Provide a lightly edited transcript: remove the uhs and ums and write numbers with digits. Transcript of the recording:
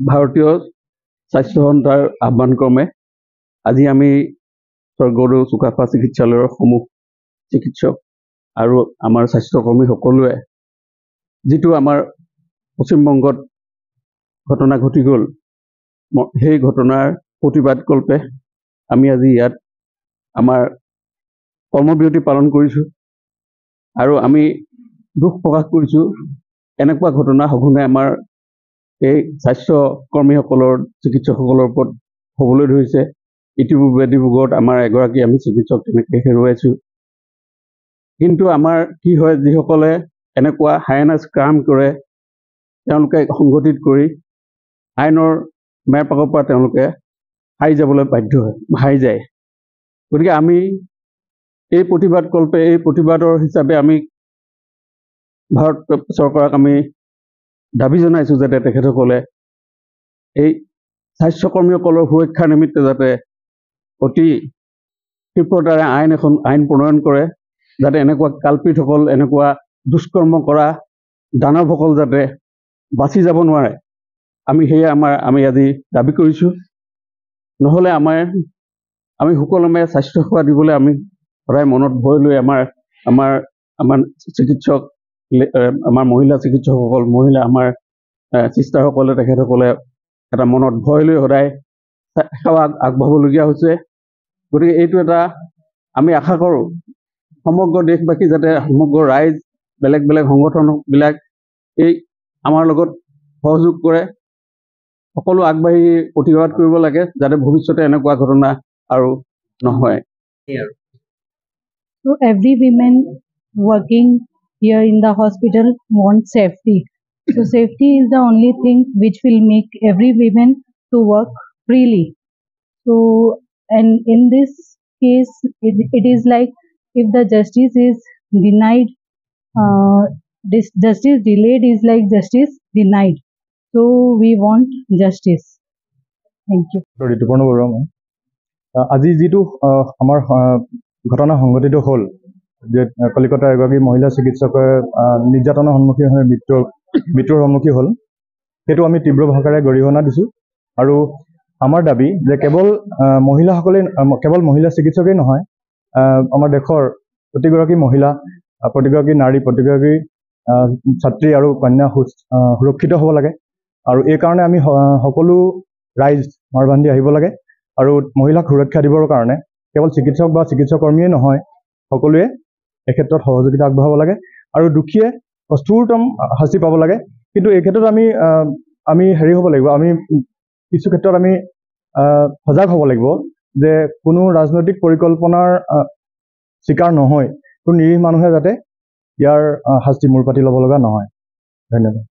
ভাৰতীয় স্বাস্থ্য সন্থাৰ আহ্বানক্ৰমে আজি আমি স্বৰ্গদেউ চুকাফা চিকিৎসালয়ৰ সমূহ চিকিৎসক আৰু আমাৰ স্বাস্থ্যকৰ্মী সকলোৱে যিটো আমাৰ পশ্চিমবংগত ঘটনা ঘটি গ'ল সেই ঘটনাৰ প্ৰতিবাদকল্পে আমি আজি ইয়াত আমাৰ কৰ্মবিৰতি পালন কৰিছোঁ আৰু আমি দুখ প্ৰকাশ কৰিছোঁ এনেকুৱা ঘটনা সঘনাই আমাৰ এই স্বাস্থ্যকৰ্মীসকলৰ চিকিৎসকসকলৰ ওপৰত হ'বলৈ ধৰিছে। ইতিপূৰ্বে ডিব্ৰুগড়ত আমাৰ এগৰাকী আমি চিকিৎসক তেনেকৈ হেৰুৱাইছোঁ। কিন্তু আমাৰ কি হয়, যিসকলে এনেকুৱা হাইনাছ ক্ৰাইম কৰে তেওঁলোকে সংগঠিত কৰি আইনৰ মেৰপাকৰ পৰা তেওঁলোকে হাৰি যাবলৈ বাধ্য হয়, হাৰি যায়। গতিকে আমি এই প্ৰতিবাদকল্পে এই প্ৰতিবাদৰ হিচাপে আমি ভাৰত চৰকাৰক আমি দাবী জনাইছোঁ যাতে তেখেতসকলে এই স্বাস্থ্যকৰ্মীসকলৰ সুৰক্ষাৰ নিমিত্তে যাতে অতি ক্ষীপ্ৰতাৰে আইন প্ৰণয়ন কৰে, যাতে এনেকুৱা কালপিতসকল এনেকুৱা দুষ্কৰ্ম কৰা দানৱসকল যাতে বাচি যাব নোৱাৰে। আমি আজি দাবী কৰিছোঁ। নহ'লে আমি সুকলমে স্বাস্থ্যসেৱা দিবলৈ আমি সদায় মনত ভয় লৈ আমাৰ চিকিৎসক আমাৰ মহিলা চিকিৎসকসকল আমাৰ চিষ্টাৰসকলে তেখেতসকলে এটা মনত ভয় লৈ সদায় সেৱা আগবঢ়াবলগীয়া হৈছে। গতিকে এইটো এটা আমি আশা কৰোঁ সমগ্ৰ দেশবাসী যাতে সমগ্ৰ ৰাইজ বেলেগ বেলেগ সংগঠনবিলাক এই আমাৰ লগত সহযোগ কৰে, সকলো আগবাঢ়ি প্ৰতিবাদ কৰিব লাগে যাতে ভৱিষ্যতে এনেকুৱা ঘটনা আৰু নহয়। So every woman working here in the hospital wants safety. So safety is the only thing which will make every woman to work freely. So and in this case, it is like if the justice is denied, this justice delayed is like justice denied. So we want justice. Thank you. Rituparna Barua মই আজি যিটো আমাৰ ঘটনা সংঘটিত হ'ল যে কলিকতাৰ এগৰাকী মহিলা চিকিৎসকে নিৰ্যাতনৰ সন্মুখীন হৈ মৃত্যুৰ সন্মুখীন হ'ল, সেইটো আমি তীব্ৰ ভাষাৰে গৰিহণা দিছোঁ। আৰু আমাৰ দাবী যে কেৱল মহিলা চিকিৎসকেই নহয়, আমাৰ দেশৰ প্ৰতিগৰাকী মহিলা, প্ৰতিগৰাকী নাৰী, প্ৰতিগৰাকী ছাত্ৰী আৰু কন্যা সুৰক্ষিত হ'ব লাগে। আৰু এই কাৰণে আমি সকলো ৰাইজ মাৰ বান্ধি আহিব লাগে আৰু মহিলাক সুৰক্ষা দিবৰ কাৰণে কেৱল চিকিৎসক বা চিকিৎসকৰ্মীয়ে নহয়, সকলোৱে এই ক্ষেত্ৰত সহযোগিতা আগবঢ়াব লাগে আৰু দোষীয়ে কঠোৰতম শাস্তি পাব লাগে। কিন্তু এই ক্ষেত্ৰত আমি হেৰি হ'ব লাগিব, আমি কিছু ক্ষেত্ৰত আমি সজাগ হ'ব লাগিব যে কোনো ৰাজনৈতিক পৰিকল্পনাৰ চিকাৰ নহয়, কোনো নিৰীহ মানুহে যাতে ইয়াৰ শাস্তি মূৰ পাতি ল'ব লগা নহয়। ধন্যবাদ।